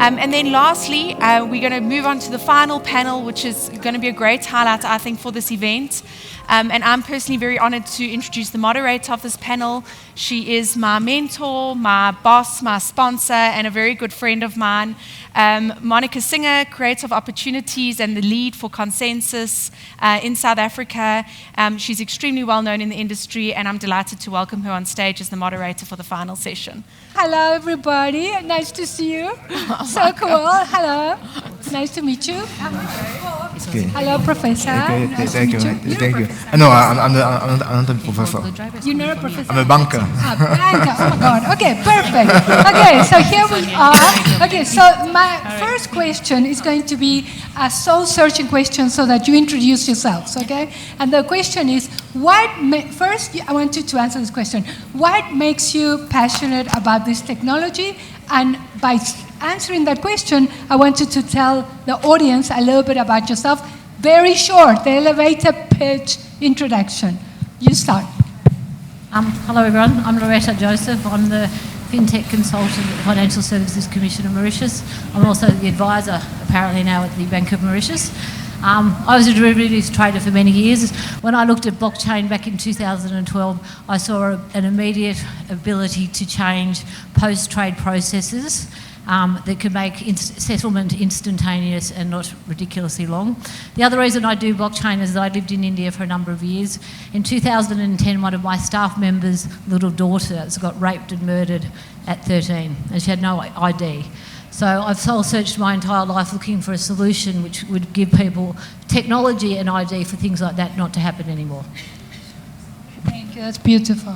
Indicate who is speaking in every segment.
Speaker 1: And then lastly, we're going to move on to the final panel, which is going to be a great highlight, I think, for this event. And I'm personally very honored to introduce the moderator of this panel. She is my mentor, my boss, my sponsor, and a very good friend of mine. Monica Singer, Creative Opportunities and the lead for ConsenSys in South Africa. She's extremely well known in the industry, and I'm delighted to welcome her on stage as the moderator for the final session.
Speaker 2: Hello, everybody. Nice to see you. So cool. Hello. Nice to meet you.
Speaker 3: Okay.
Speaker 2: Hello, Professor.
Speaker 3: Okay,
Speaker 2: Nice
Speaker 3: thank
Speaker 2: to
Speaker 3: you.
Speaker 2: meet you.
Speaker 3: Thank you. No, I'm not a professor.
Speaker 2: You're not a professor?
Speaker 3: I'm a banker.
Speaker 2: Banker. Oh my God. Okay, perfect. Okay, so here we are. Okay, so my first question is going to be a soul-searching question so that you introduce yourselves, okay? And the question is, first, I want you to answer this question. What makes you passionate about this technology? And by answering that question, I want you to tell the audience a little bit about yourself. Very short, the elevator pitch introduction. You start.
Speaker 4: Hello everyone, I'm Loretta Joseph. I'm the Fintech consultant at the Financial Services Commission of Mauritius. I'm also the advisor, apparently now, at the Bank of Mauritius. I was a derivatives trader for many years. When I looked at blockchain back in 2012, I saw an immediate ability to change post-trade processes that could make settlement instantaneous and not ridiculously long. The other reason I do blockchain is that I lived in India for a number of years. In 2010, one of my staff members' little daughters got raped and murdered at 13, and she had no ID. So I've soul-searched my entire life looking for a solution which would give people technology and ID for things like that not to happen anymore.
Speaker 2: Thank you, that's beautiful.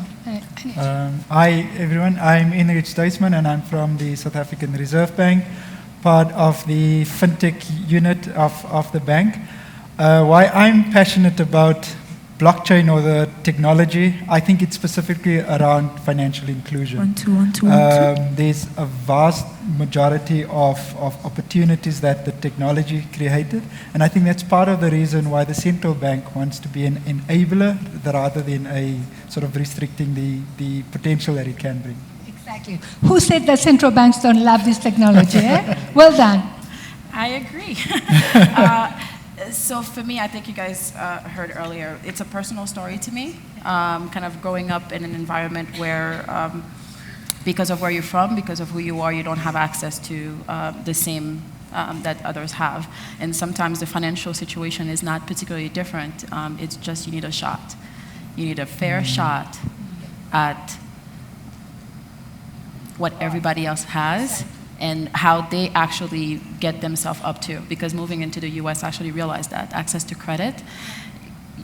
Speaker 5: Hi everyone, I'm ANRICH DASEMAN and I'm from the South African Reserve Bank, part of the Fintech unit of the bank. Why I'm passionate about blockchain or the technology, I think it's specifically around financial inclusion. There's a vast majority of opportunities that the technology created, and I think that's part of the reason why the central bank wants to be an enabler rather than a sort of restricting the potential that it can bring.
Speaker 2: Exactly. Who said that central banks don't love this technology? Well done.
Speaker 6: I agree. So for me, I think you guys heard earlier, it's a personal story to me, kind of growing up in an environment where because of where you're from, because of who you are, you don't have access to the same that others have. And sometimes the financial situation is not particularly different. It's just you need a shot. You need a fair shot at what everybody else has and how they actually get themselves up to. Because moving into the US, I actually realized that access to credit,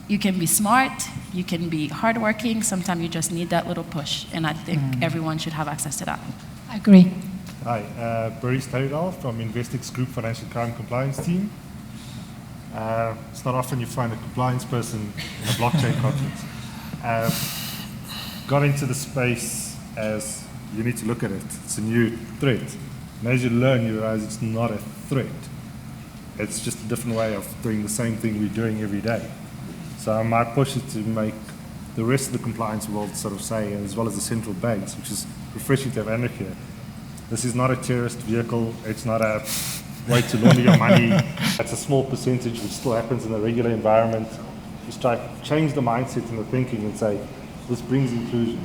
Speaker 6: you can be smart, you can be hardworking, sometimes you just need that little push. And I think everyone should have access to that.
Speaker 2: I agree.
Speaker 7: Hi, BHARIST HARRILALL from Investec's Group Financial Crime Compliance team. It's not often you find a compliance person in a blockchain conference. Got into the space as you need to look at it. It's a new threat. And as you learn, you realize it's not a threat. It's just a different way of doing the same thing we're doing every day. So my push is to make the rest of the compliance world sort of say, as well as the central banks, which is refreshing to have ANRICH here, this is not a terrorist vehicle. It's not a way to launder your money. It's a small percentage which still happens in a regular environment. Just try to change the mindset and the thinking and say, this brings inclusion.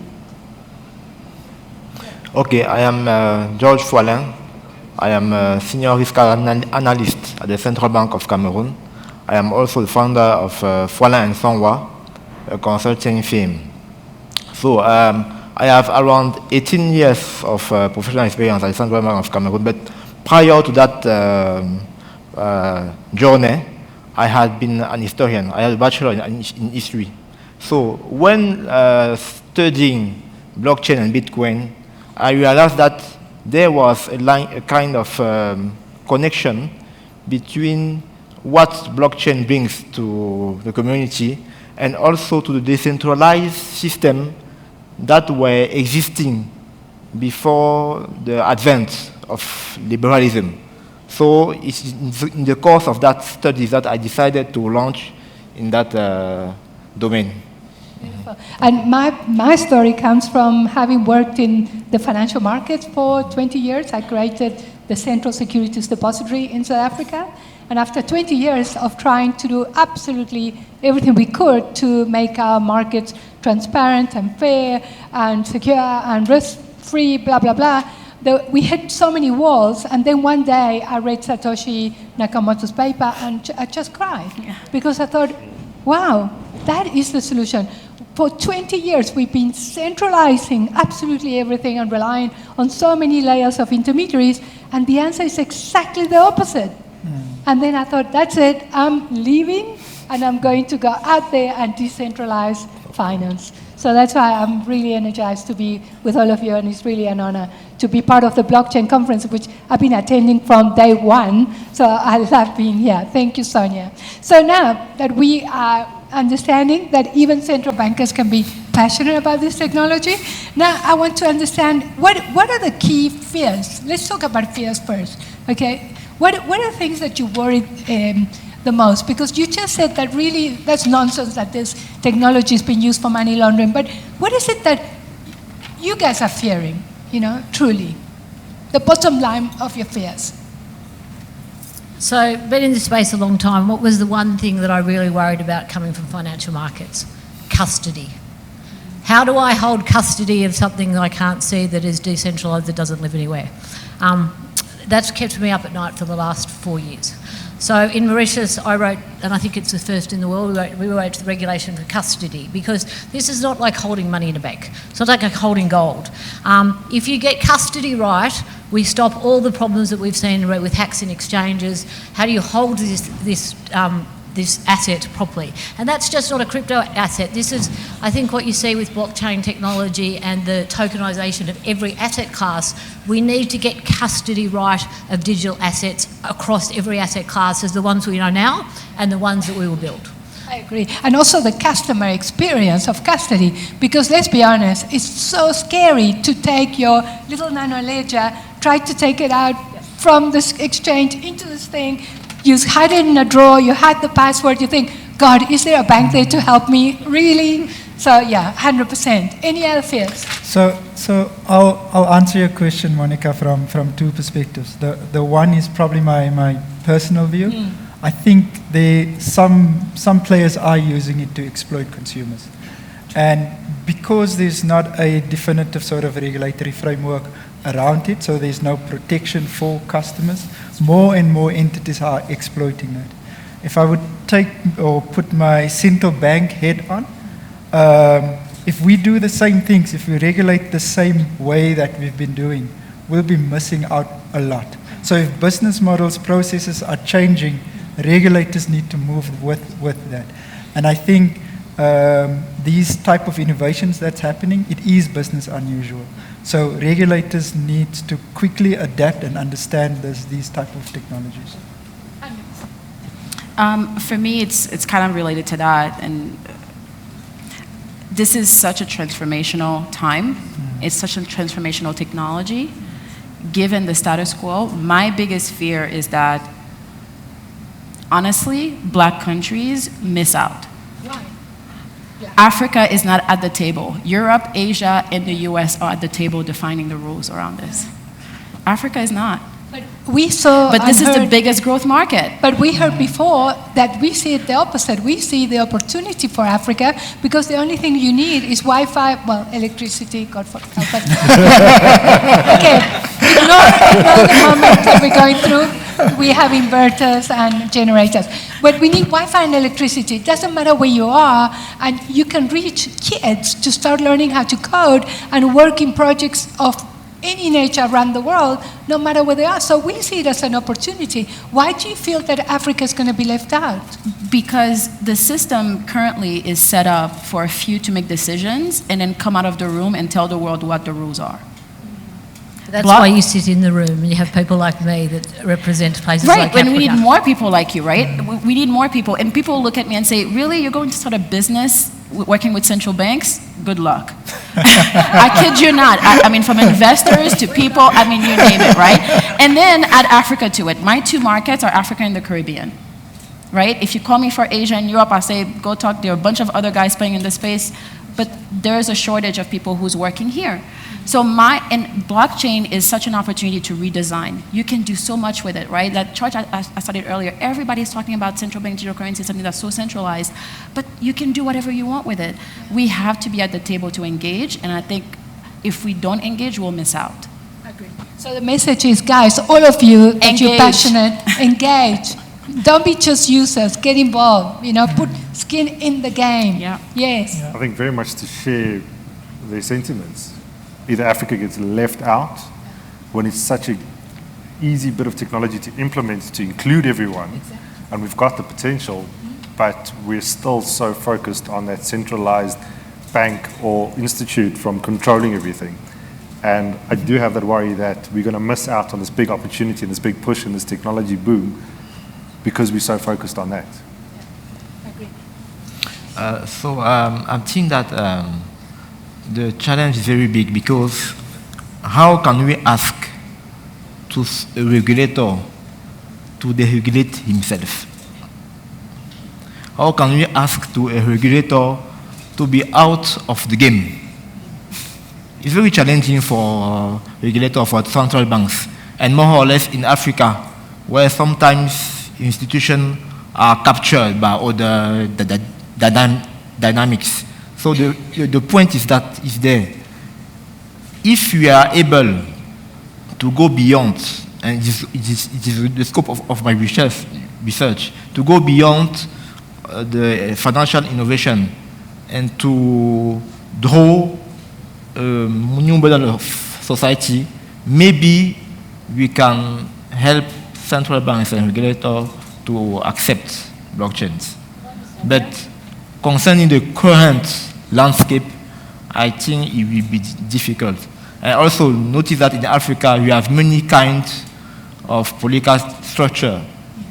Speaker 3: Okay, I am George Foaleng. I am a senior risk analyst at the Central Bank of Cameroon. I am also the founder of Foaleng and Sonwa, a consulting firm. So I have around 18 years of professional experience at the Central Bank of Cameroon, but prior to that journey, I had been an historian. I had a bachelor in history. So when studying blockchain and Bitcoin, I realized that there was a kind of connection between what blockchain brings to the community and also to the decentralized system that were existing before the advent of liberalism. So it's in the course of that study that I decided to launch in that domain.
Speaker 2: Beautiful. And my story comes from having worked in the financial markets for 20 years. I created the Central Securities Depository in South Africa. And after 20 years of trying to do absolutely everything we could to make our markets transparent and fair and secure and risk-free, blah, blah, blah, we hit so many walls. And then one day I read Satoshi Nakamoto's paper and I just cried. Because I thought, wow, that is the solution. For 20 years, we've been centralizing absolutely everything and relying on so many layers of intermediaries, and the answer is exactly the opposite. And then I thought, that's it, I'm leaving, and I'm going to go out there and decentralize finance. So that's why I'm really energized to be with all of you, and it's really an honor to be part of the blockchain conference, which I've been attending from day one, so I love being here. Thank you, Sonia. So now that we are understanding that even central bankers can be passionate about this technology, now I want to understand what are the key fears? Let's talk about fears first, okay? What are things that you worry the most? Because you just said that really that's nonsense that this technology is being used for money laundering, but what is it that you guys are fearing, truly? The bottom line of your fears.
Speaker 4: So, been in this space a long time. What was the one thing that I really worried about coming from financial markets? Custody. How do I hold custody of something that I can't see, that is decentralised, that doesn't live anywhere? That's kept me up at night for the last 4 years. So in Mauritius, I wrote, and I think it's the first in the world, we wrote the regulation for custody, because this is not like holding money in a bank. It's not like holding gold. If you get custody right, we stop all the problems that we've seen with hacks in exchanges. How do you hold this asset properly? And that's just not a crypto asset. This is, I think, what you see with blockchain technology and the tokenization of every asset class. We need to get custody right of digital assets across every asset class, as the ones we know now and the ones that we will build.
Speaker 2: I agree. And also the customer experience of custody, because let's be honest, it's so scary to take your little nano ledger, try to take it out from this exchange into this thing. You hide it in a drawer, you hide the password, you think, God, is there a bank there to help me? Really? So yeah, 100%. Any other fears?
Speaker 5: So I'll answer your question, Monica, from two perspectives. The one is probably my personal view. I think some players are using it to exploit consumers. And because there's not a definitive sort of regulatory framework around it, so there's no protection for customers, more and more entities are exploiting that. If I would take or put my central bank head on, if we do the same things, if we regulate the same way that we've been doing, we'll be missing out a lot. So if business models, processes are changing, regulators need to move with that. And I think these type of innovations that's happening, it is business unusual. So regulators need to quickly adapt and understand these type of technologies.
Speaker 6: For me, it's kind of related to that, and this is such a transformational time. It's such a transformational technology. Given the status quo, my biggest fear is that, honestly, black countries miss out.
Speaker 2: Why? Yeah.
Speaker 6: Africa is not at the table. Europe, Asia, and the US are at the table defining the rules around this. Africa is not.
Speaker 2: But we saw.
Speaker 6: But this is the biggest growth market.
Speaker 2: But we heard before that we see it the opposite. We see the opportunity for Africa because the only thing you need is Wi-Fi, well, electricity, God forbid. Okay, ignore the moment that we're going through. We have inverters and generators. But we need Wi-Fi and electricity. It doesn't matter where you are, and you can reach kids to start learning how to code and work in projects of any nature around the world, no matter where they are. So we see it as an opportunity. Why do you feel that Africa is going to be left out?
Speaker 6: Because the system currently is set up for a few to make decisions and then come out of the room and tell the world what the rules are.
Speaker 4: That's why you sit in the room and you have people like me that represent places like Africa.
Speaker 6: Right, and we need more people like you, right? We need more people. And people look at me and say, really, you're going to start a business working with central banks? Good luck. I kid you not. I mean, from investors to people, I mean, you name it, right? And then add Africa to it. My two markets are Africa and the Caribbean, right? If you call me for Asia and Europe, I say, go talk. There are a bunch of other guys playing in the space, but there's a shortage of people who's working here. So and blockchain is such an opportunity to redesign. You can do so much with it, right? That chart I studied earlier, everybody's talking about central bank digital currency, something that's so centralized, but you can do whatever you want with it. We have to be at the table to engage, and I think if we don't engage, we'll miss out.
Speaker 2: Agree. So the message is, guys, all of you that you're passionate, engage. Don't be just users, get involved, put skin in the game.
Speaker 6: Yeah.
Speaker 2: Yes.
Speaker 7: I think very much to share their sentiments. Either Africa gets left out when it's such an easy bit of technology to implement to include everyone, and we've got the potential, but we're still so focused on that centralized bank or institute from controlling everything. And I do have that worry that we're going to miss out on this big opportunity and this big push and this technology boom because we're so focused on that.
Speaker 3: I think that the challenge is very big, because how can we ask to a regulator to deregulate himself? How can we ask to a regulator to be out of the game? It's very challenging for regulators, for central banks, and more or less in Africa, where sometimes institutions are captured by other dynamics. So the point is that is there. If we are able to go beyond, and it is the scope of my research, to go beyond the financial innovation and to draw a new model of society, maybe we can help central banks and regulators to accept blockchains. But concerning the current landscape, I think it will be difficult. And also notice that in Africa we have many kinds of political structure,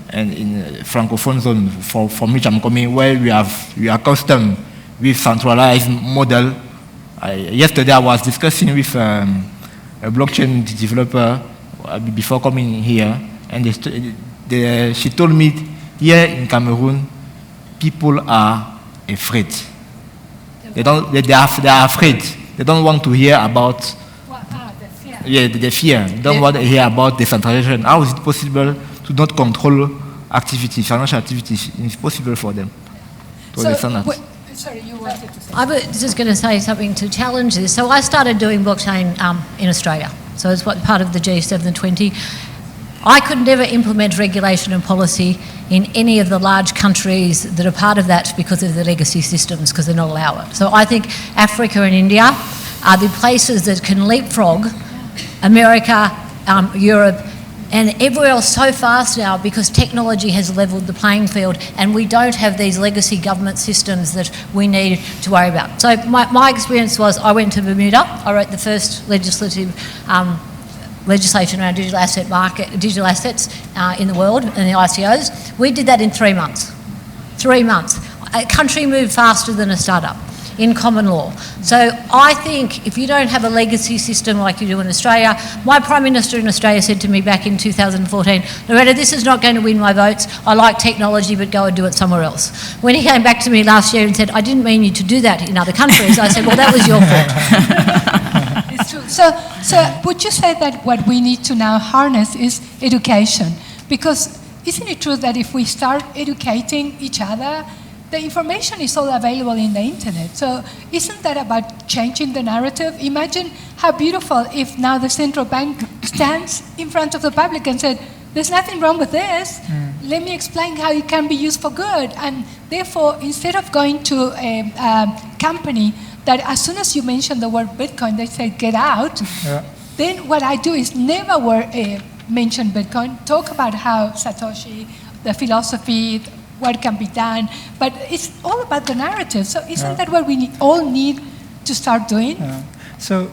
Speaker 3: and in Francophone zone from which I'm coming, where we are accustomed with centralized model. Yesterday I was discussing with a blockchain developer before coming here, and she told me here in Cameroon people are afraid. They are afraid. They don't want to hear about the fear. They don't want to hear about decentralization. How is it possible to not control activities, financial activities? It's possible for them to understand that.
Speaker 2: Sorry, you wanted to say.
Speaker 4: I was just going to say something to challenge this. So I started doing blockchain in Australia. So it's part of the G720. I could never implement regulation and policy in any of the large countries that are part of that because of the legacy systems, because they're not allowed it. So I think Africa and India are the places that can leapfrog America, Europe, and everywhere else so fast now, because technology has levelled the playing field and we don't have these legacy government systems that we need to worry about. So my experience was I went to Bermuda. I wrote the first legislation around digital assets in the world, and the ICOs. We did that in 3 months. 3 months. A country moved faster than a startup in common law. So I think if you don't have a legacy system like you do in Australia, my Prime Minister in Australia said to me back in 2014, Loretta, this is not going to win my votes. I like technology, but go and do it somewhere else. When he came back to me last year and said, I didn't mean you to do that in other countries, I said, well, that was your fault.
Speaker 2: It's true. So would you say that what we need to now harness is education? Because isn't it true that if we start educating each other, the information is all available in the internet. So isn't that about changing the narrative? Imagine how beautiful if now the central bank stands in front of the public and said, there's nothing wrong with this. Let me explain how it can be used for good. And therefore, instead of going to a company that as soon as you mention the word Bitcoin, they say, get out. Yeah. Then what I do is never mention Bitcoin, talk about how Satoshi, the philosophy, what can be done, but it's all about the narrative. So isn't that what we all need to start doing?
Speaker 5: So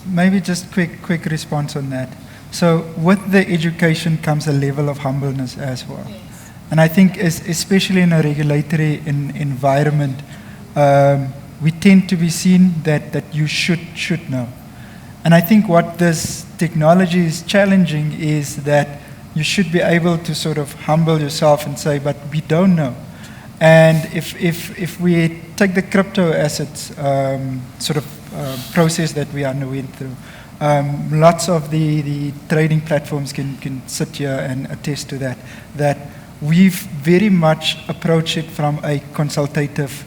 Speaker 5: maybe just quick response on that. So with the education comes a level of humbleness as well. Yes. And I think especially in a regulatory environment, we tend to be seen that you should know. And I think what this technology is challenging is that you should be able to sort of humble yourself and say, but we don't know. And if we take the crypto assets sort of process that we underwent through. Lots of the trading platforms can sit here and attest to that, that we've very much approached it from a consultative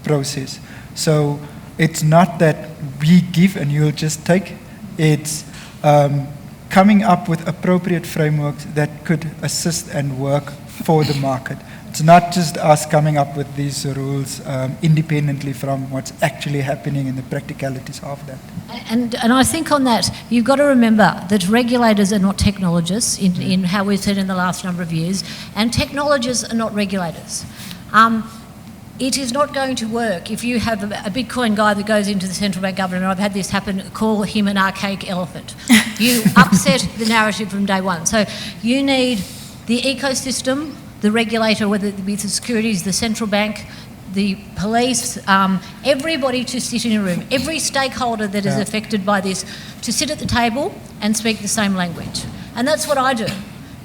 Speaker 5: process. So it's not that we give and you'll just take, it's coming up with appropriate frameworks that could assist and work for the market. It's not just us coming up with these rules independently from what's actually happening and the practicalities of that.
Speaker 4: And I think on that, you've got to remember that regulators are not technologists in how we've said in the last number of years, and technologists are not regulators. It is not going to work if you have a Bitcoin guy that goes into the central bank governor, and I've had this happen, call him an archaic elephant. You upset the narrative from day one. So you need the ecosystem, the regulator, whether it be the securities, the central bank, the police, everybody to sit in a room, every stakeholder that is affected by this, to sit at the table and speak the same language. And that's what I do.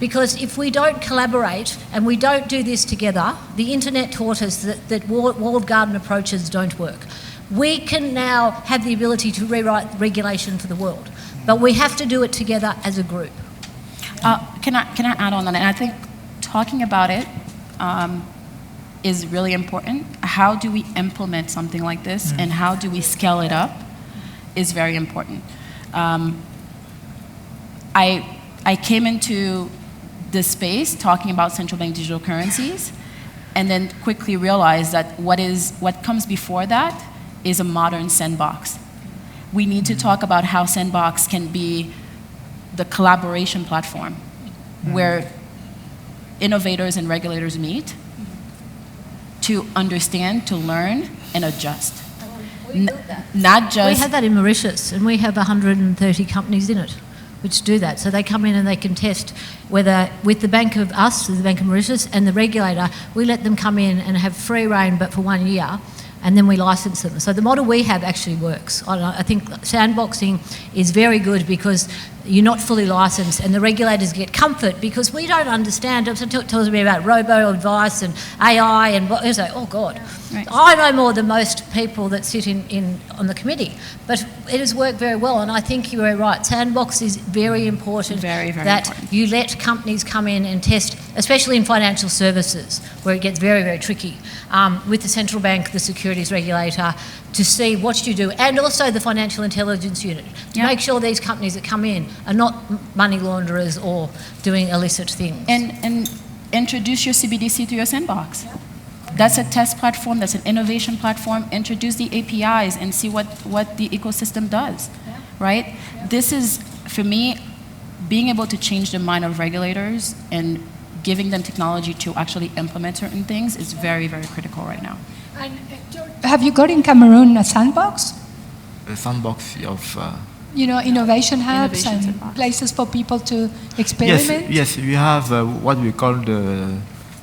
Speaker 4: Because if we don't collaborate and we don't do this together, the internet taught us that walled garden approaches don't work. We can now have the ability to rewrite regulation for the world, but we have to do it together as a group.
Speaker 6: Can I add on that? And I think talking about it is really important. How do we implement something like this and how do we scale it up is very important. I came into this space talking about central bank digital currencies and then quickly realized that what comes before that is a modern sandbox. We need to talk about how sandbox can be the collaboration platform where innovators and regulators meet to understand, to learn, and adjust. Not just...
Speaker 4: We have that in Mauritius, and we have 130 companies in it which do that. So they come in and they can test whether, with the Bank of Us, the Bank of Mauritius, and the regulator, we let them come in and have free rein, but for 1 year, and then we license them. So the model we have actually works. I think sandboxing is very good because you're not fully licensed and the regulators get comfort because we don't understand. It tells me about robo-advice and AI and what is that? Oh, God. Right. I know more than most people that sit on the committee, but it has worked very well, and I think you are right. Sandbox is very important.
Speaker 6: Very, very
Speaker 4: that
Speaker 6: important.
Speaker 4: You let companies come in and test, especially in financial services, where it gets very, very tricky, with the central bank, the securities regulator, to see what you do, and also the financial intelligence unit, to make sure these companies that come in are not money launderers or doing illicit things.
Speaker 6: And introduce your CBDC to your sandbox. Yeah. That's a test platform, that's an innovation platform. Introduce the APIs and see what the ecosystem does, right? Yeah. This is, for me, being able to change the mind of regulators and giving them technology to actually implement certain things is very, very critical right now.
Speaker 2: And have you got in Cameroon a sandbox?
Speaker 3: A sandbox of...
Speaker 2: innovation hubs and places for people to experiment?
Speaker 3: Yes, we have what we call the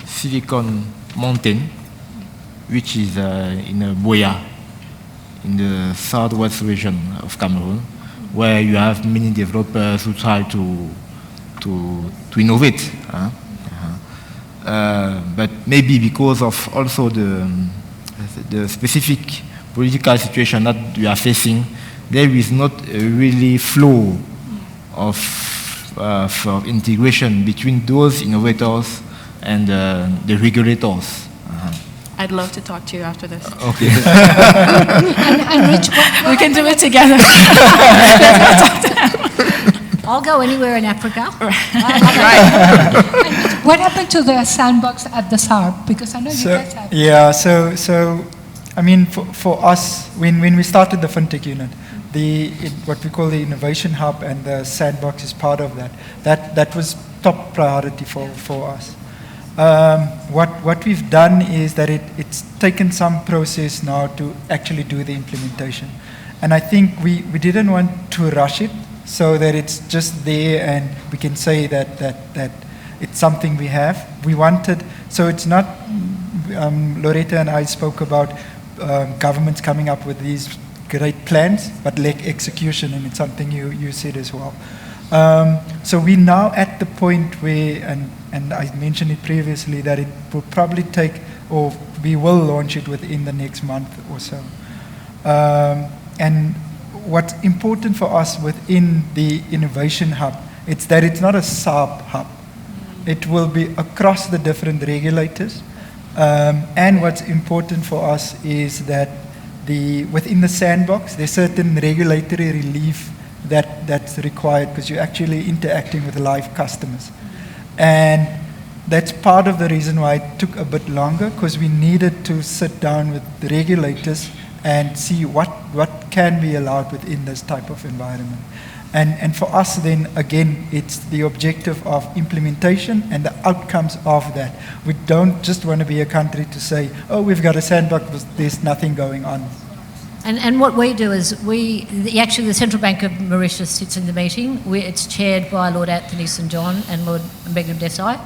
Speaker 3: Silicon Mountain, which is in Boya, in the southwest region of Cameroon, where you have many developers who try to innovate. But maybe because of also the specific political situation that we are facing, there is not a really flow of integration between those innovators and the regulators.
Speaker 6: I'd love to talk to you after this.
Speaker 3: Okay.
Speaker 2: and Rich,
Speaker 6: we can do it together.
Speaker 4: I'll go anywhere in Africa.
Speaker 6: Right.
Speaker 2: What happened to the sandbox at the SARB? Because I know you guys have.
Speaker 5: Yeah, so I mean, for us, when we started the Fintech unit, what we call the innovation hub and the sandbox is part of that. That was top priority for us. What we've done is that it's taken some process now to actually do the implementation. And I think we didn't want to rush it so that it's just there and we can say that it's something we have. We wanted, so it's not, Loretta and I spoke about governments coming up with these great plans, but lack execution, and it's something you said as well. So we're now at the point where, and I mentioned it previously, that it will probably take, or we will launch it within the next month or so. And what's important for us within the Innovation Hub, it's that it's not a SARB hub. It will be across the different regulators. And what's important for us is that within the sandbox, there's certain regulatory relief that's required because you're actually interacting with live customers. And that's part of the reason why it took a bit longer, because we needed to sit down with the regulators and see what can be allowed within this type of environment. And for us then, again, it's the objective of implementation and the outcomes of that. We don't just want to be a country to say, oh, we've got a sandbox, but there's nothing going on.
Speaker 4: And what we do is actually the Central Bank of Mauritius sits in the meeting. It's chaired by Lord Anthony St John and Lord Begum Desai.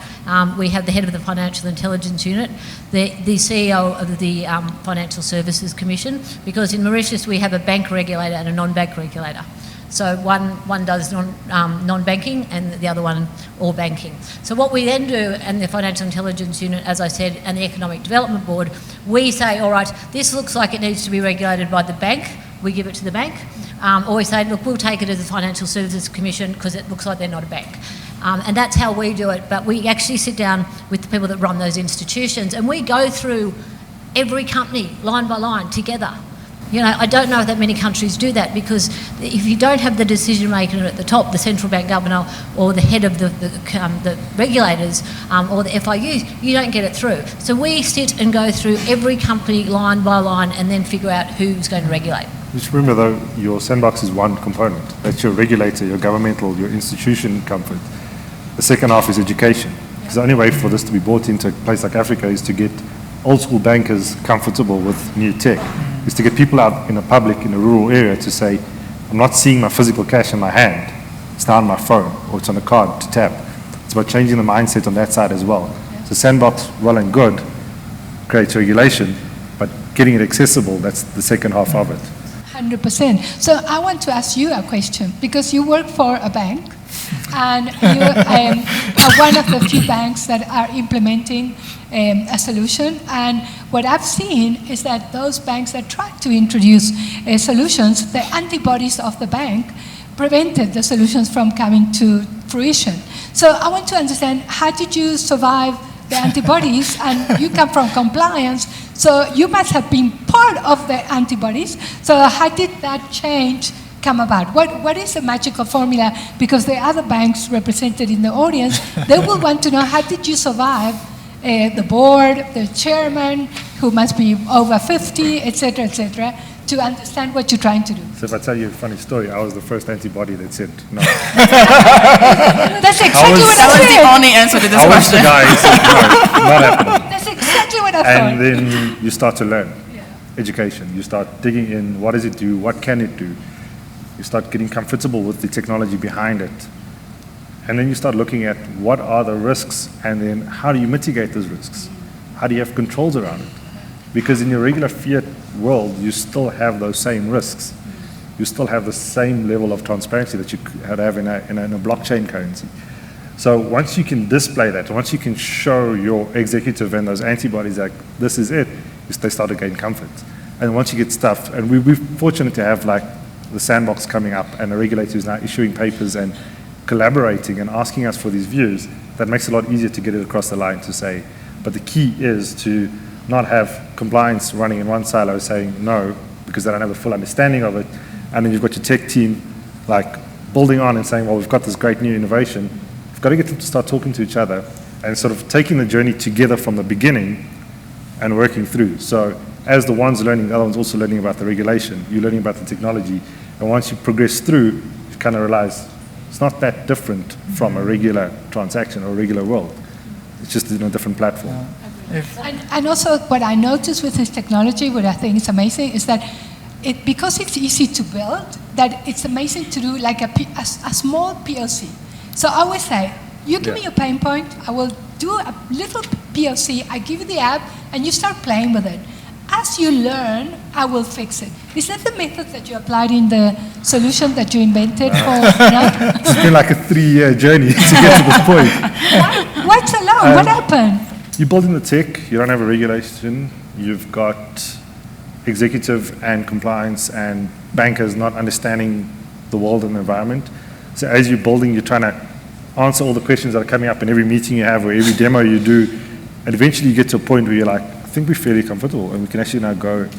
Speaker 4: We have the head of the Financial Intelligence Unit, the CEO of the Financial Services Commission, because in Mauritius we have a bank regulator and a non-bank regulator. So one does non-banking and the other one all banking. So what we then do, and the Financial Intelligence Unit, as I said, and the Economic Development Board, we say, all right, this looks like it needs to be regulated by the bank. We give it to the bank. Or we say, look, we'll take it as the Financial Services Commission because it looks like they're not a bank. And that's how we do it. But we actually sit down with the people that run those institutions and we go through every company line by line together. You know, I don't know if that many countries do that, because if you don't have the decision maker at the top, the central bank governor or the head of the regulators or the FIUs, you don't get it through. So we sit and go through every company line by line and then figure out who's going to regulate.
Speaker 7: Just remember though, your sandbox is one component. That's your regulator, your governmental, your institution comfort. The second half is education. Because the only way for this to be brought into a place like Africa is to get old school bankers comfortable with new tech. Is to get people out in the public, in a rural area, to say, I'm not seeing my physical cash in my hand. It's now on my phone, or it's on a card to tap. It's about changing the mindset on that side as well. So sandbox, well and good, creates regulation, but getting it accessible, that's the second half of it.
Speaker 2: 100%. So I want to ask you a question, because you work for a bank, and you are one of the few banks that are implementing a solution. And what I've seen is that those banks that try to introduce solutions, the antibodies of the bank prevented the solutions from coming to fruition. So I want to understand, how did you survive the antibodies? And you come from compliance, so you must have been part of the antibodies. So how did that change come about? What is the magical formula? Because the other banks represented in the audience, they will want to know, how did you survive the board, the chairman, who must be over 50, etc., to understand what you're trying to do?
Speaker 7: So if I tell you a funny story, I was the first antibody that said no.
Speaker 2: That's exactly what I
Speaker 6: That was
Speaker 2: said.
Speaker 6: the only answer to this
Speaker 7: I was the
Speaker 6: question.
Speaker 7: guy who said no, not happening.
Speaker 2: That's exactly what I thought.
Speaker 7: And then you start to learn education. You start digging in, what does it do, what can it do? You start getting comfortable with the technology behind it. And then you start looking at what are the risks, and then how do you mitigate those risks? How do you have controls around it? Because in your regular fiat world, you still have those same risks. You still have the same level of transparency that you have in a blockchain currency. So once you can display that, once you can show your executive and those antibodies that this is it, they start to gain comfort. And once you get stuff, and we're fortunate to have like the sandbox coming up and the regulator who's now issuing papers and collaborating and asking us for these views, that makes it a lot easier to get it across the line to say, but the key is to not have compliance running in one silo saying no, because they don't have the full understanding of it, and then you've got your tech team like building on and saying, well, we've got this great new innovation. You've got to get them to start talking to each other and sort of taking the journey together from the beginning and working through. So as the one's learning, the other one's also learning about the regulation, you're learning about the technology, and once you progress through, you kind of realize it's not that different from a regular transaction or a regular world. It's just in a different platform.
Speaker 2: And also what I noticed with this technology, what I think is amazing, is that because it's easy to build, that it's amazing to do like a small POC. So I always say, you give me your pain point, I will do a little POC, I give you the app, and you start playing with it. As you learn, I will fix it. Is that the method that you applied in the solution that you invented for?
Speaker 7: It's been like a 3-year journey to get to this point.
Speaker 2: What's alone? What happened?
Speaker 7: You're building the tech, you don't have a regulation, you've got executive and compliance and bankers not understanding the world and the environment. So as you're building, you're trying to answer all the questions that are coming up in every meeting you have or every demo you do, and eventually you get to a point where you're like, I think we're fairly comfortable and we can actually now go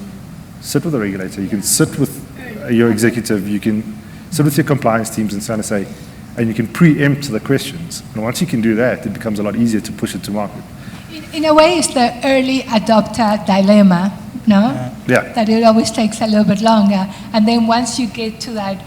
Speaker 7: sit with the regulator. You can sit with your executive, you can sit with your compliance teams and trying to say, and you can preempt the questions. And once you can do that, it becomes a lot easier to push it to market.
Speaker 2: In a way, it's the early adopter dilemma, no?
Speaker 7: Yeah.
Speaker 2: That it always takes a little bit longer. And then once you get to that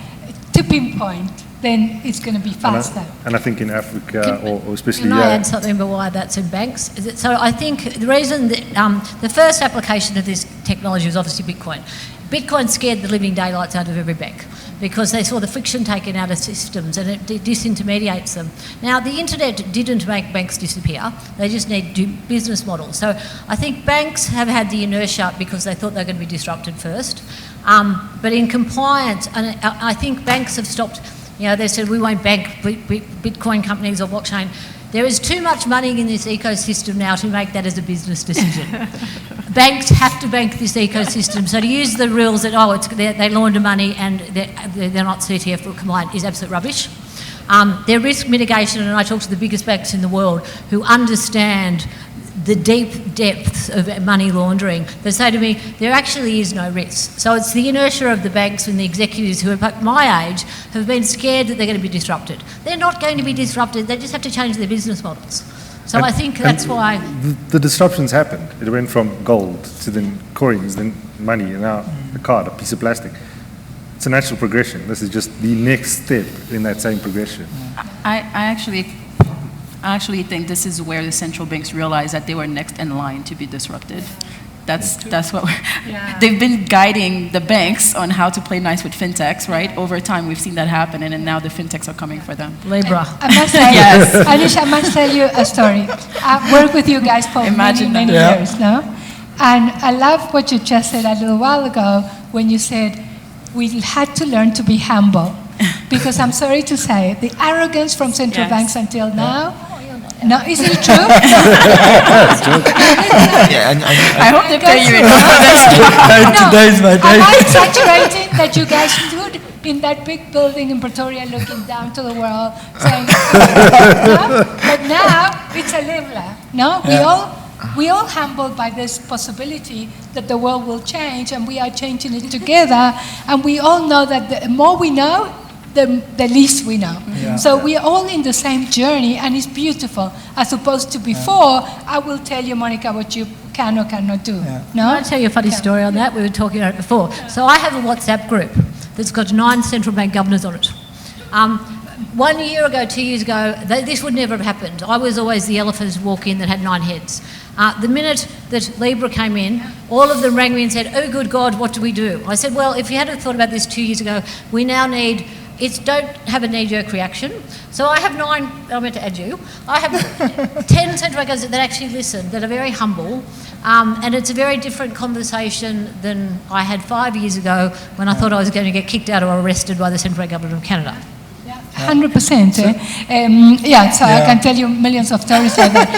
Speaker 2: tipping point, then it's going to be faster.
Speaker 7: And I think in Africa, or especially...
Speaker 4: Can I add something about why that's in banks? So I think the reason that the first application of this technology was obviously Bitcoin. Bitcoin scared the living daylights out of every bank because they saw the friction taken out of systems and it disintermediates them. Now, the internet didn't make banks disappear. They just need to do business models. So I think banks have had the inertia because they thought they were going to be disrupted first. But in compliance, and I think banks have stopped, they said we won't bank Bitcoin companies or blockchain. There is too much money in this ecosystem now to make that as a business decision. Banks have to bank this ecosystem. So to use the rules that, they launder money and they're not CTF compliant is absolute rubbish. Their risk mitigation, and I talk to the biggest banks in the world who understand the deep depths of money laundering. They say to me, there actually is no risk. So it's the inertia of the banks and the executives who are my age have been scared that they're going to be disrupted. They're not going to be disrupted, they just have to change their business models. So I think that's why...
Speaker 7: The disruptions happened. It went from gold to then coins, then money, and now a card, a piece of plastic. It's a natural progression. This is just the next step in that same progression.
Speaker 6: I actually think this is where the central banks realized that they were next in line to be disrupted. That's what they've been guiding the banks on how to play nice with fintechs, right? Over time, we've seen that happen, and then now the fintechs are coming for them.
Speaker 4: Libra.
Speaker 2: I must say, yes. Anish, I must tell you a story. I've worked with you guys for many years, no? And I love what you just said a little while ago when you said we had to learn to be humble. Because I'm sorry to say, the arrogance from central banks until now. No, is it true?
Speaker 3: Yeah,
Speaker 6: I hope they pay you enough for this.
Speaker 5: Today's my day.
Speaker 2: Am I exaggerating that you guys stood in that big building in Pretoria looking down to the world saying, no? But now it's a leveler. No, we all humbled by this possibility that the world will change and we are changing it together. And we all know that the more we know, the least we know. Yeah. So we're all in the same journey and it's beautiful. As opposed to before, I will tell you, Monica, what you can or cannot do. Yeah. No?
Speaker 4: I'll tell you a funny story on that. We were talking about it before. So I have a WhatsApp group that's got 9 central bank governors on it. 1 year ago, 2 years ago, this would never have happened. I was always the elephant to walk in that had 9 heads. The minute that Libra came in, all of them rang me and said, oh, good God, what do we do? I said, well, if you hadn't thought about this 2 years ago, we now need... don't have a knee-jerk reaction. So I have 9, I meant to add you, I have 10 central bankers that actually listen, that are very humble, and it's a very different conversation than I had 5 years ago when I thought I was going to get kicked out or arrested by the Central Bank Government of Canada.
Speaker 2: 100%. So I can tell you millions of stories like that.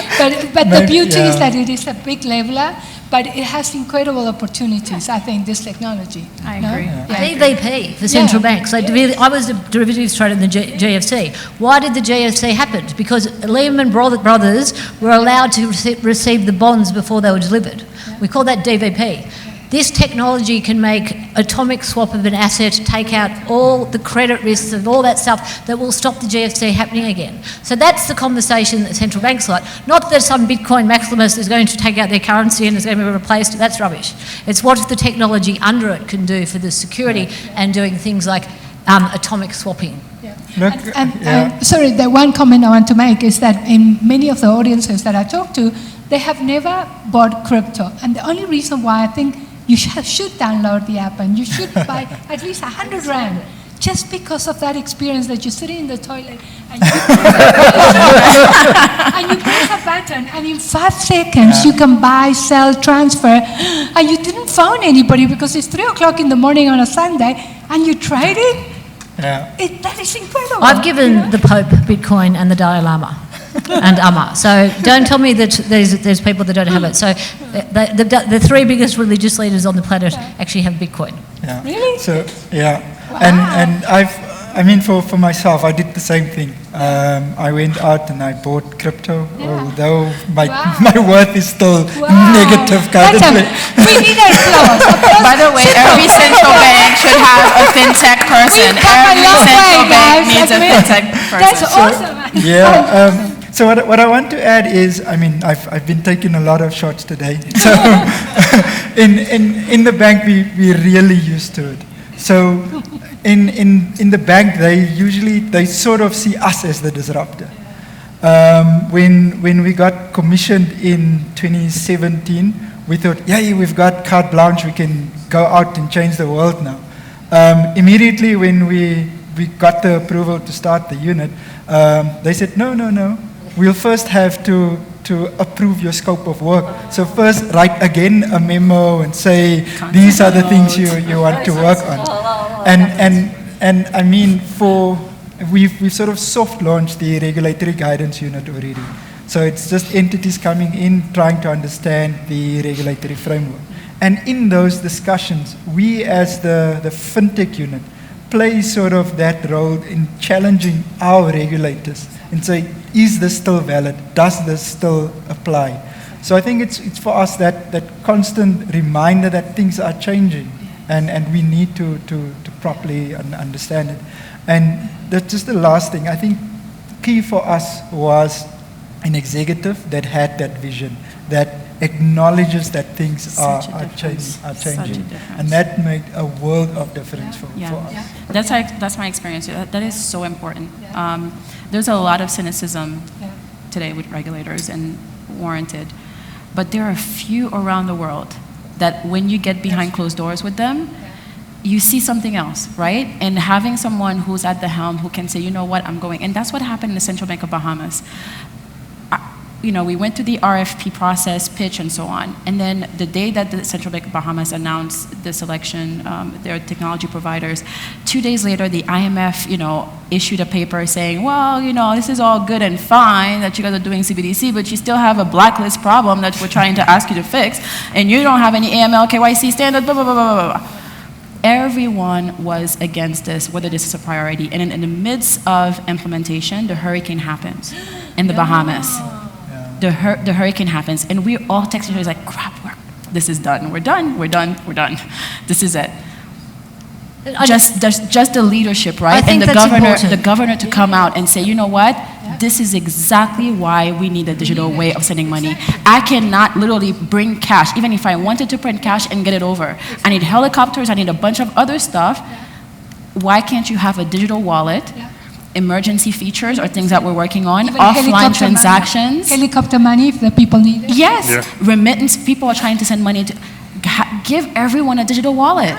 Speaker 2: But the beauty is that it is a big leveler, but it has incredible opportunities, I think, this technology.
Speaker 6: I agree.
Speaker 4: DVP for central banks. I was a derivatives trader in the GFC. Why did the GFC happen? Because Lehman Brothers were allowed to receive the bonds before they were delivered. We call that DVP. This technology can make atomic swap of an asset, take out all the credit risks of all that stuff that will stop the GFC happening again. So that's the conversation that central banks like. Not that some Bitcoin maximalist is going to take out their currency and is going to be replaced. That's rubbish. It's what the technology under it can do for the security and doing things like atomic swapping.
Speaker 2: Sorry, the one comment I want to make is that in many of the audiences that I talk to, they have never bought crypto. And the only reason why I think you should download the app and you should buy at least 100 Rand just because of that experience that you're sitting in the toilet and you press a button and in 5 seconds you can buy, sell, transfer, and you didn't phone anybody because it's 3 o'clock in the morning on a Sunday and you trade it. That is incredible.
Speaker 4: I've given the Pope Bitcoin and the Dalai Lama. and Amma. So don't tell me that there's people that don't have it. So the three biggest religious leaders on the planet actually have Bitcoin.
Speaker 5: Yeah.
Speaker 2: Really?
Speaker 5: So, yeah.
Speaker 2: Wow.
Speaker 5: And I mean, for myself, I did the same thing. I went out and I bought crypto, although my worth is still negative currently.
Speaker 2: We need applause.
Speaker 6: By the way, every central bank should have a fintech person. Every central bank needs a fintech person.
Speaker 2: That's awesome.
Speaker 5: Yeah. So what I want to add is, I mean, I've been taking a lot of shots today. So in the bank, we're really used to it. So in the bank, they sort of see us as the disruptor. When we got commissioned in 2017, we thought, yeah, we've got carte blanche, we can go out and change the world now. Immediately when we got the approval to start the unit, they said, no, we'll first have to approve your scope of work. So first write again a memo and say, these are the things you want to work on. And I mean, we've sort of soft launched the regulatory guidance unit already. So it's just entities coming in, trying to understand the regulatory framework. And in those discussions, we as the Fintech unit play sort of that role in challenging our regulators and say, is this still valid? Does this still apply? So I think it's for us that constant reminder that things are changing and we need to properly understand it. And that's just the last thing. I think key for us was an executive that had that vision, that acknowledges that things are changing. And that made a world of difference for us.
Speaker 6: Yeah. That's my experience. That is so important. There's a lot of cynicism today with regulators, and warranted. But there are a few around the world that when you get behind closed doors with them, you see something else, right? And having someone who's at the helm who can say, you know what, I'm going. And that's what happened in the Central Bank of Bahamas. We went through the RFP process, pitch, and so on. And then the day that the Central Bank of Bahamas announced the selection, their technology providers, 2 days later, the IMF, issued a paper saying, well, this is all good and fine that you guys are doing CBDC, but you still have a blacklist problem that we're trying to ask you to fix, and you don't have any AML, KYC standards, blah, blah, blah, blah, blah. Everyone was against this, whether this is a priority. And in the midst of implementation, the hurricane happens in the Bahamas. The hurricane happens, and we all text each other like, crap, this is done. We're done. This is it. Just the leadership, right? And the governor to come out and say, you know what? This is exactly why we need a digital way of sending money. I cannot literally bring cash, even if I wanted to print cash and get it over. I need helicopters, I need a bunch of other stuff. Why can't you have a digital wallet? Emergency features or things that we're working on, even offline transactions.
Speaker 2: Helicopter money if the people need it.
Speaker 6: Yes, remittance, people are trying to send money to, give everyone a digital wallet.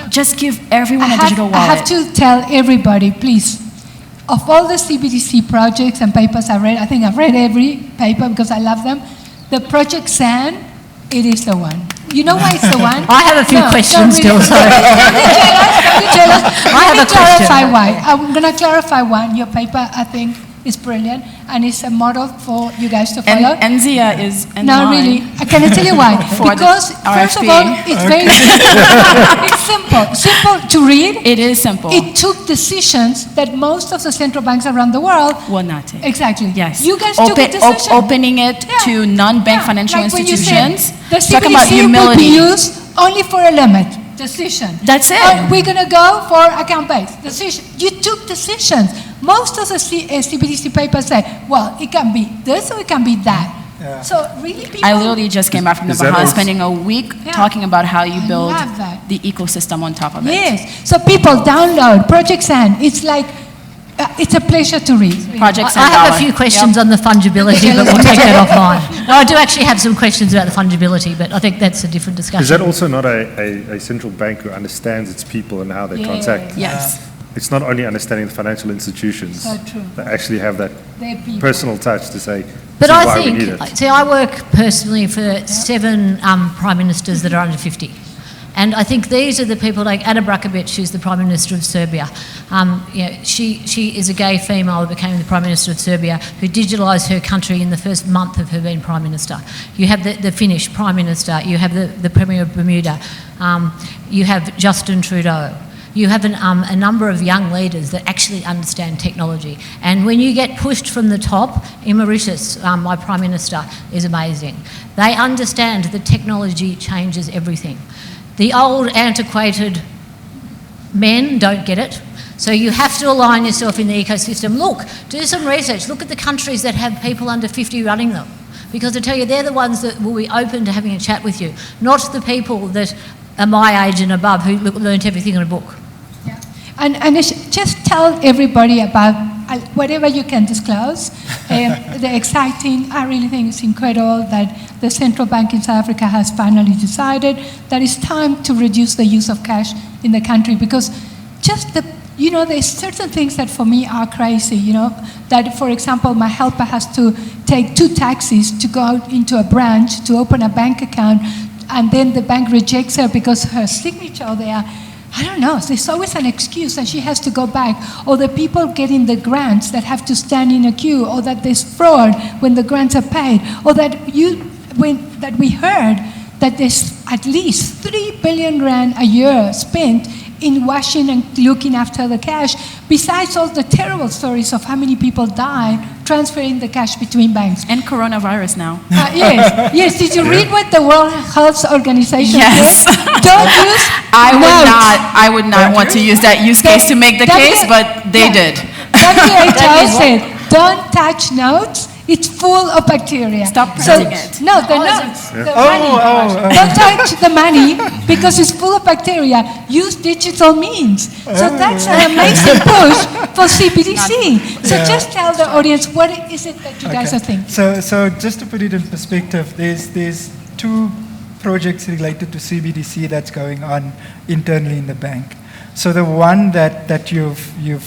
Speaker 6: Just give everyone a digital wallet.
Speaker 2: I have to tell everybody, please, of all the CBDC projects and papers I've read, I think I've read every paper because I love them, the Project SAN, it is the one. You know why it's the one?
Speaker 4: I have a few questions still. Sorry.
Speaker 2: Let me clarify why. I'm going to clarify one. Your paper, I think, is brilliant, and it's a model for you guys to follow.
Speaker 6: And Zia is in
Speaker 2: No,
Speaker 6: line.
Speaker 2: really. Can I tell you why? Because, first of all, it's very it's simple to read.
Speaker 6: It is simple.
Speaker 2: It took decisions that most of the central banks around the world
Speaker 6: will not take.
Speaker 2: Exactly.
Speaker 6: Yes.
Speaker 2: You guys took a decision.
Speaker 6: Opening it to non-bank financial
Speaker 2: like
Speaker 6: institutions.
Speaker 2: The
Speaker 6: Talk about
Speaker 2: CBDC will
Speaker 6: humility.
Speaker 2: be used only for a limit. Decision.
Speaker 6: That's it.
Speaker 2: We're going to go for account-based. Decision. You took decisions. Most of the CBDC papers say, well, it can be this or it can be that. Yeah. So really people...
Speaker 6: I literally just came back from the Bahamas, spending a week talking about how you build the ecosystem on top of it.
Speaker 2: Yes. So people download Project SAN. It's like, it's a pleasure to read.
Speaker 4: I have a few questions on the fungibility, but we'll take that offline. No, I do actually have some questions about the fungibility, but I think that's a different discussion.
Speaker 7: Is that also not a central bank who understands its people and how they transact?
Speaker 6: Yes.
Speaker 7: It's not only understanding the financial institutions, they actually have that personal touch to say,
Speaker 4: but I think, see, I work personally for 7 prime ministers that are under 50. And I think these are the people like Ana Brnabić, who's the Prime Minister of Serbia. She is a gay female who became the Prime Minister of Serbia, who digitalised her country in the first month of her being Prime Minister. You have the Finnish Prime Minister, you have the Premier of Bermuda, you have Justin Trudeau. You have a number of young leaders that actually understand technology. And when you get pushed from the top, in Mauritius, my Prime Minister is amazing. They understand that technology changes everything. The old, antiquated men don't get it. So you have to align yourself in the ecosystem. Look, do some research. Look at the countries that have people under 50 running them. Because I tell you, they're the ones that will be open to having a chat with you, not the people that are my age and above who learnt everything in a book.
Speaker 2: Yeah. And just tell everybody about whatever you can disclose. The exciting, I really think it's incredible that the central bank in South Africa has finally decided that it's time to reduce the use of cash in the country, because just there's certain things that for me are crazy, that, for example, my helper has to take 2 taxis to go out into a branch to open a bank account, and then the bank rejects her because her signature there, I don't know, there's always an excuse and she has to go back. Or the people getting the grants that have to stand in a queue, or that there's fraud when the grants are paid, or that we heard that there's at least 3 billion rand a year spent in washing and looking after the cash, besides all the terrible stories of how many people die transferring the cash between banks.
Speaker 6: And coronavirus now.
Speaker 2: Yes. Did you read what the World Health Organization
Speaker 6: Yes.
Speaker 2: said? Don't use
Speaker 6: I would not want to use that use case to make the case, but they did.
Speaker 2: WHO said, don't touch notes. It's full of bacteria.
Speaker 6: Stop printing it.
Speaker 2: No, the notes, the money. Don't touch the money because it's full of bacteria. Use digital means. So that's an amazing push for CBDC. So just tell the audience, what is it that you guys are thinking?
Speaker 5: So just to put it in perspective, there's 2 projects related to CBDC that's going on internally in the bank. So the one that you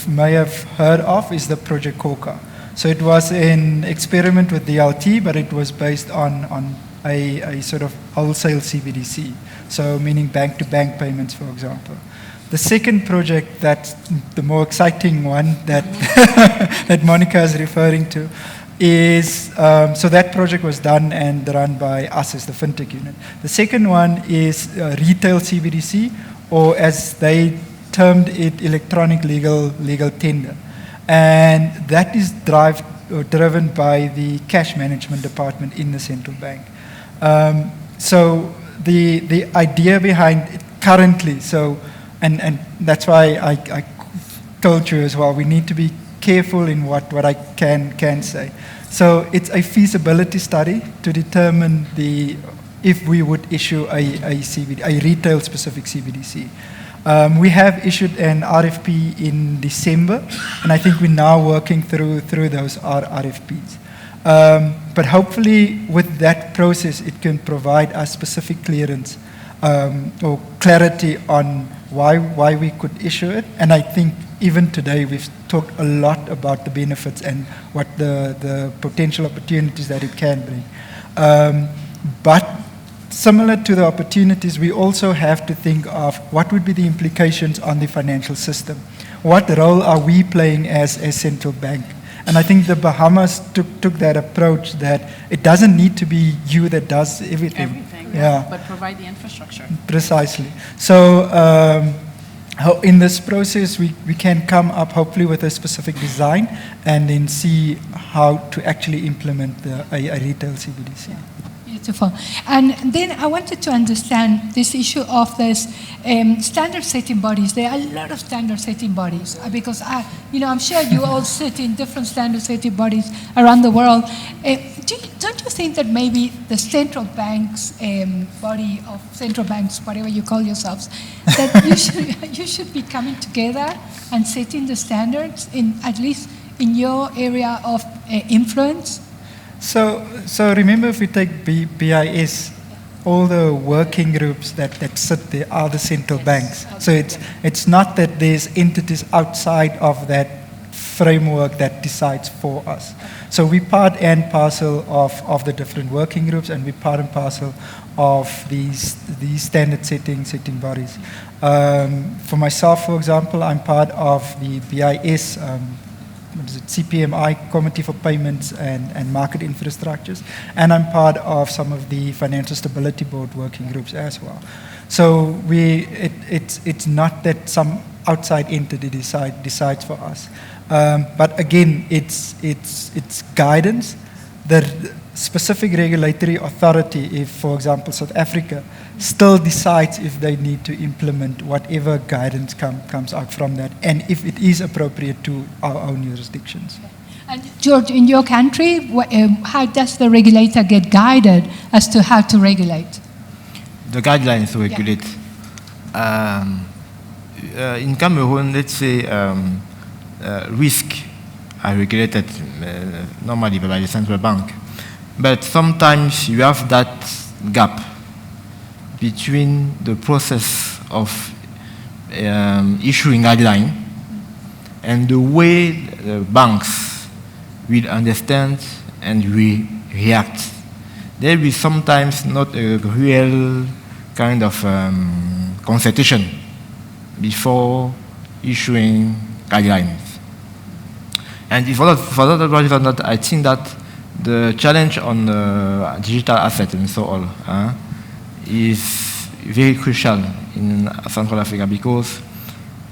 Speaker 5: may have heard of is the Project Coca. So it was an experiment with DLT, but it was based on a sort of wholesale CBDC, so meaning bank-to-bank payments, for example. The second project, that's the more exciting one that, that Monica is referring to, is, so that project was done and run by us as the Fintech unit. The second one is retail CBDC, or as they termed it, electronic legal tender. And that is driven by the cash management department in the central bank. So the idea behind it currently, and that's why I told you as well, we need to be careful in what I can say. So it's a feasibility study to determine if we would issue a retail specific CBDC. We have issued an RFP in December, and I think we're now working through those RFPs. But hopefully with that process, it can provide us specific clearance or clarity on why we could issue it. And I think even today we've talked a lot about the benefits and what the potential opportunities that it can bring. But similar to the opportunities, we also have to think of what would be the implications on the financial system. What role are we playing as a central bank? And I think the Bahamas took that approach that it doesn't need to be you that does everything.
Speaker 6: But provide the infrastructure.
Speaker 5: Precisely. So in this process, we can come up hopefully with a specific design and then see how to actually implement a retail CBDC.
Speaker 2: Beautiful. And then I wanted to understand this issue of this standard setting bodies. There are a lot of standard setting bodies because I'm sure you all sit in different standard setting bodies around the world. Don't you think that maybe the central bank's body of central banks, whatever you call yourselves, that you should be coming together and setting the standards at least in your area of influence?
Speaker 5: So remember, if we take BIS, all the working groups that sit there are the central banks. So it's not that there's entities outside of that framework that decides for us. So we're part and parcel of the different working groups, and we're part and parcel of these standard setting bodies. For myself, for example, I'm part of the BIS, CPMI, Committee for Payments and Market Infrastructures, and I'm part of some of the Financial Stability Board working groups as well. So it's not that some outside entity decides for us, but again, it's guidance. The specific regulatory authority, if, for example, South Africa, still decides if they need to implement whatever guidance comes out from that, and if it is appropriate to our own jurisdictions.
Speaker 2: And George, in your country, how does the regulator get guided as to how to regulate?
Speaker 3: The guidelines to regulate. In Cameroon, let's say risk are regulated normally by the central bank. But sometimes you have that gap between the process of issuing guideline and the way the banks will understand and will react. There will be sometimes not a real kind of consultation before issuing guidelines. And for that reason, I think that the challenge on digital assets and so on is very crucial in Central Africa, because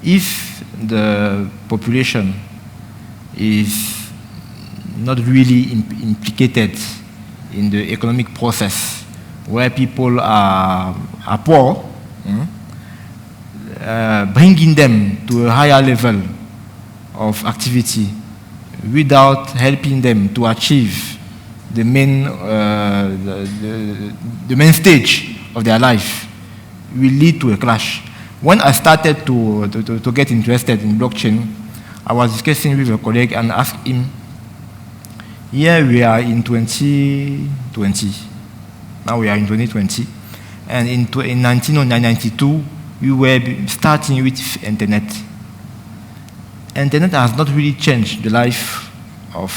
Speaker 3: if the population is not really implicated in the economic process, where people are poor, bringing them to a higher level of activity without helping them to achieve the main stage of their life will lead to a clash. When I started to get interested in blockchain, I was discussing with a colleague and asked him, here we are in 2020, now we are in 2020, and in 1992, we were starting with internet. Internet has not really changed the life of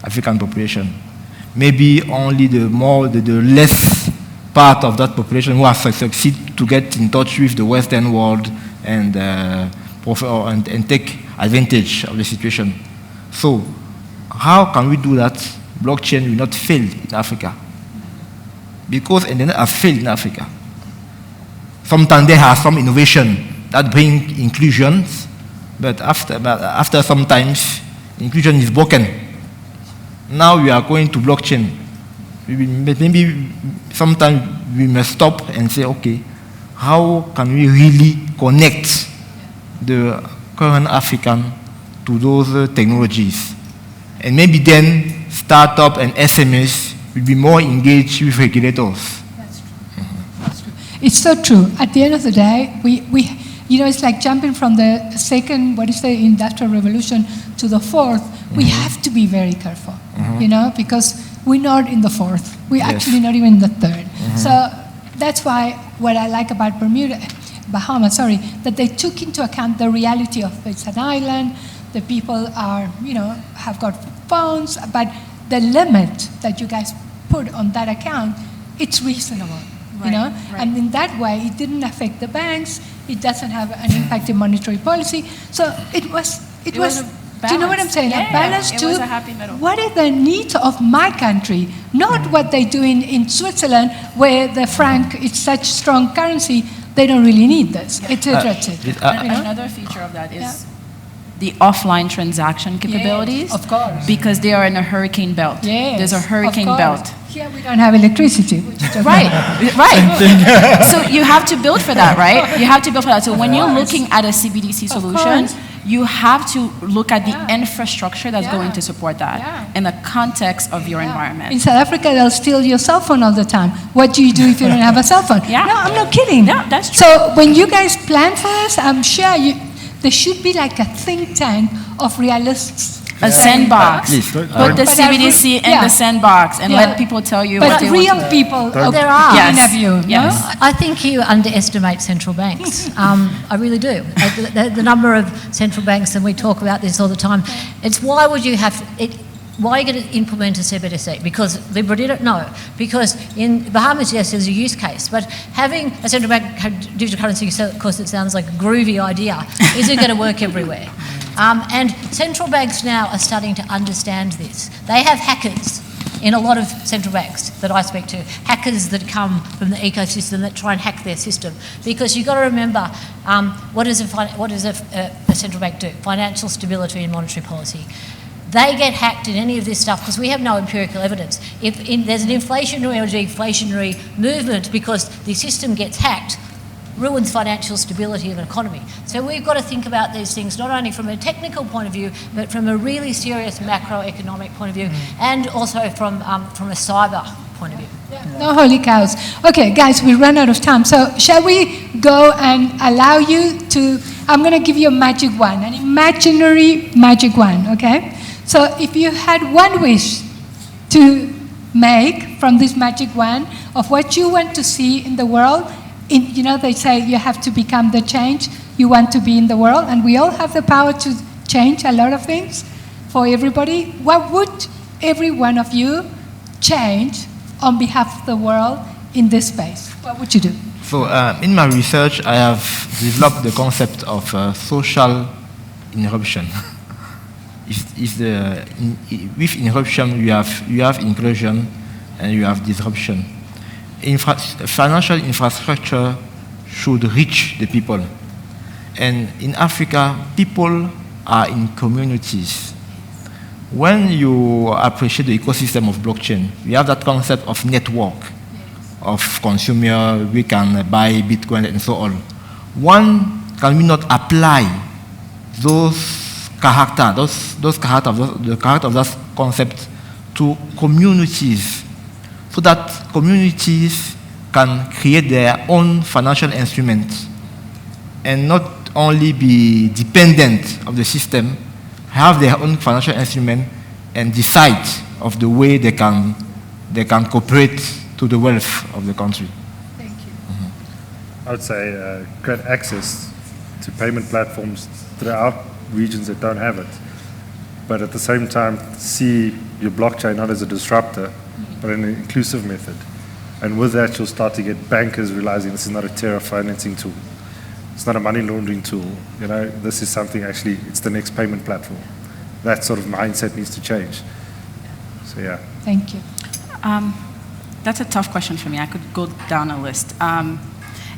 Speaker 3: African population. Maybe only the less part of that population who has succeeded to get in touch with the Western world and take advantage of the situation. So, how can we do that? Blockchain will not fail in Africa, because internet has failed in Africa. Sometimes there are some innovation that bring inclusions, but after sometimes inclusion is broken. Now we are going to blockchain. Maybe sometimes we must stop and say, okay, how can we really connect the current African to those technologies? And maybe then startup and SMEs will be more engaged with regulators.
Speaker 2: That's true. That's true. It's so true. At the end of the day, we it's like jumping from the second, industrial revolution to the fourth. We have to be very careful, because we're not in the fourth. We're actually not even in the third. So that's why what I like about Bahamas, that they took into account the reality of it's an island, the people are, have got phones, but the limit that you guys put on that account, it's reasonable, Right. And in that way, it didn't affect the banks, it doesn't have an impact in monetary policy. So it was do you know what I'm saying?
Speaker 6: Yeah,
Speaker 2: a balance
Speaker 6: it
Speaker 2: to
Speaker 6: was a happy middle.
Speaker 2: What are the needs of my country, not what they do in Switzerland, where the franc is such strong currency, they don't really need this, etc., etc.
Speaker 6: Another feature of that is the offline transaction capabilities.
Speaker 2: Yes, of course.
Speaker 6: Because they are in a hurricane belt.
Speaker 2: Yes,
Speaker 6: there's a hurricane belt.
Speaker 2: Here we don't have electricity. Which is
Speaker 6: right. So you have to build for that, right? You have to build for that. So when you're looking at a CBDC solution, you have to look at the infrastructure that's going to support that in the context of your environment.
Speaker 2: In South Africa, they'll steal your cell phone all the time. What do you do if you don't have a cell phone? No, I'm not kidding.
Speaker 6: No, that's true.
Speaker 2: So when you guys plan for this, I'm sure there should be like a think tank of realists
Speaker 6: A sandbox.
Speaker 3: Please.
Speaker 6: Put the
Speaker 2: But
Speaker 6: CBDC in
Speaker 2: yeah.
Speaker 6: the sandbox and
Speaker 2: Yeah.
Speaker 6: let people tell you what
Speaker 2: But
Speaker 6: they
Speaker 2: real
Speaker 6: want.
Speaker 2: people
Speaker 4: There are.
Speaker 2: opinion
Speaker 6: Yes.
Speaker 2: of you, no?
Speaker 6: Yes.
Speaker 4: I think you underestimate central banks. I really do. The number of central banks, and we talk about this all the time. It's why would you have it? Why are you going to implement a CBDC? Because Libra did it? No. Because in Bahamas, yes, there's a use case. But having a central bank have digital currency, so of course it sounds like a groovy idea, isn't going to work everywhere. And central banks now are starting to understand this. They have hackers in a lot of central banks that I speak to, hackers that come from the ecosystem that try and hack their system. Because you've got to remember, what does a central bank do? Financial stability and monetary policy. They get hacked in any of this stuff because we have no empirical evidence. If there's an inflationary or deflationary movement because the system gets hacked, ruins financial stability of an economy. So we've got to think about these things not only from a technical point of view, but from a really serious macroeconomic point of view, and also from a cyber point of view.
Speaker 2: No holy cows. Okay, guys, we ran out of time. So shall we go and allow you to, I'm going to give you a magic wand, an imaginary magic wand, okay? So if you had one wish to make from this magic wand of what you want to see in the world, you know, they say you have to become the change you want to be in the world, and we all have the power to change a lot of things for everybody. What would every one of you change on behalf of the world in this space? What would you do?
Speaker 3: So in my research, I have developed the concept of social interruption. With interruption, you have inclusion and you have disruption. Financial infrastructure should reach the people. And in Africa, people are in communities. When you appreciate the ecosystem of blockchain, you have that concept of network, of consumer, we can buy Bitcoin and so on. Can we not apply the character of that concept to communities, so that communities can create their own financial instruments and not only be dependent of the system, have their own financial instrument and decide of the way they can cooperate to the wealth of the country.
Speaker 2: Thank you.
Speaker 7: I would say create access to payment platforms throughout regions that don't have it, but at the same time see your blockchain not as a disruptor, but an inclusive method. And with that, you'll start to get bankers realizing this is not a terror financing tool. It's not a money laundering tool. You know, this is something actually, it's the next payment platform. That sort of mindset needs to change. So yeah.
Speaker 2: Thank you.
Speaker 6: That's a tough question for me. I could go down a list.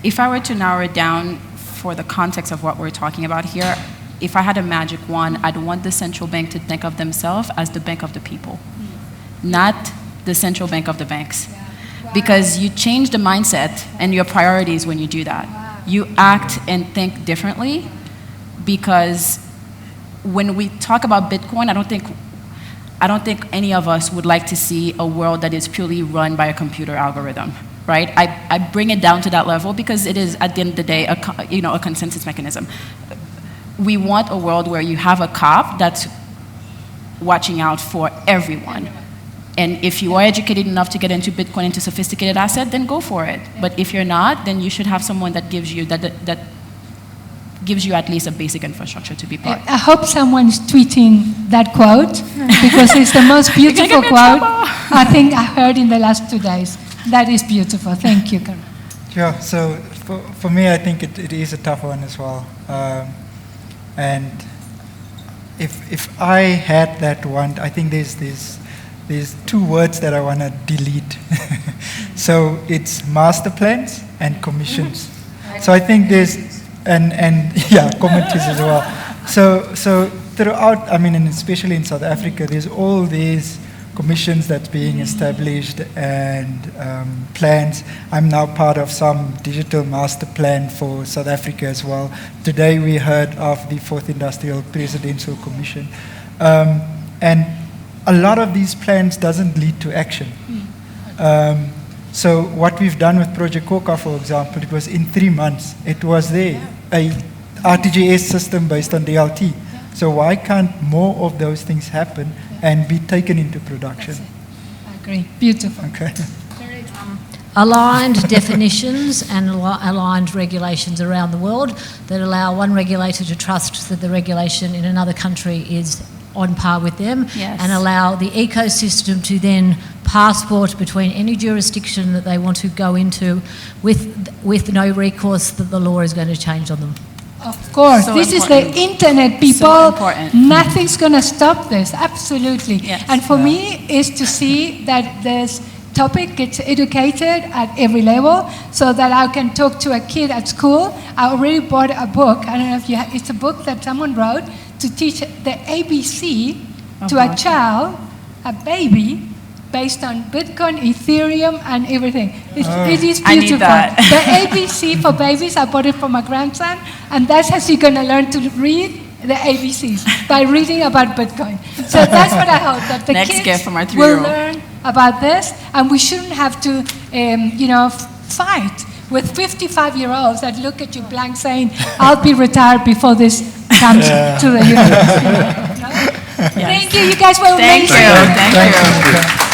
Speaker 6: If I were to narrow it down for the context of what we're talking about here, if I had a magic wand, I'd want the central bank to think of themselves as the bank of the people, not the central bank of the banks.
Speaker 2: Yeah. Wow.
Speaker 6: Because you change the mindset and your priorities when you do that.
Speaker 2: Wow.
Speaker 6: You act and think differently, because when we talk about Bitcoin, I don't think any of us would like to see a world that is purely run by a computer algorithm, right? I bring it down to that level because it is, at the end of the day, a consensus mechanism. We want a world where you have a cop that's watching out for everyone. And if you are educated enough to get into Bitcoin, into sophisticated asset, then go for it. But if you're not, then you should have someone that gives you that gives you at least a basic infrastructure to be part.
Speaker 2: I hope someone's tweeting that quote, because it's the most beautiful quote I think I heard in the last 2 days. That is beautiful. Thank you, Karen.
Speaker 5: Yeah, so for me, I think it is a tough one as well. And if I had that one, I think there's 2 words that I want to delete. So it's master plans and commissions. So I think there's, and yeah, committees as well. So throughout, I mean, and especially in South Africa, there's all these commissions that's being established and plans. I'm now part of some digital master plan for South Africa as well. Today we heard of the 4th Industrial Presidential Commission. And a lot of these plans doesn't lead to action. So what we've done with Project Coca, for example, it was in 3 months. It was there, a RTGS system based on DLT. So why can't more of those things happen and be taken into production?
Speaker 2: I agree. Beautiful.
Speaker 5: Okay.
Speaker 4: Aligned definitions and aligned regulations around the world that allow one regulator to trust that the regulation in another country is on par with them, and allow the ecosystem to then passport between any jurisdiction that they want to go into with no recourse that the law is going to change on them.
Speaker 2: Of course,
Speaker 6: So
Speaker 2: this
Speaker 6: important.
Speaker 2: is the internet, people.
Speaker 6: So important.
Speaker 2: Nothing's going to stop this, absolutely.
Speaker 6: Yes.
Speaker 2: And for me, is to see that this topic gets educated at every level, so that I can talk to a kid at school. I already bought a book. I don't know if you have, it's a book that someone wrote to teach the ABC to a child, a baby, based on Bitcoin, Ethereum, and everything. It is beautiful.
Speaker 6: I need that.
Speaker 2: The ABC for babies, I bought it for my grandson, and that's how you're going to learn to read the ABCs, by reading about Bitcoin. So that's what I hope, that the
Speaker 6: Next
Speaker 2: kids
Speaker 6: gift from our
Speaker 2: will
Speaker 6: 3-year-old.
Speaker 2: learn about this, and we shouldn't have to, fight with 55-year-olds that look at you blank saying, I'll be retired before this comes to the university. No? Thank you, you guys were amazing.
Speaker 6: Thank you.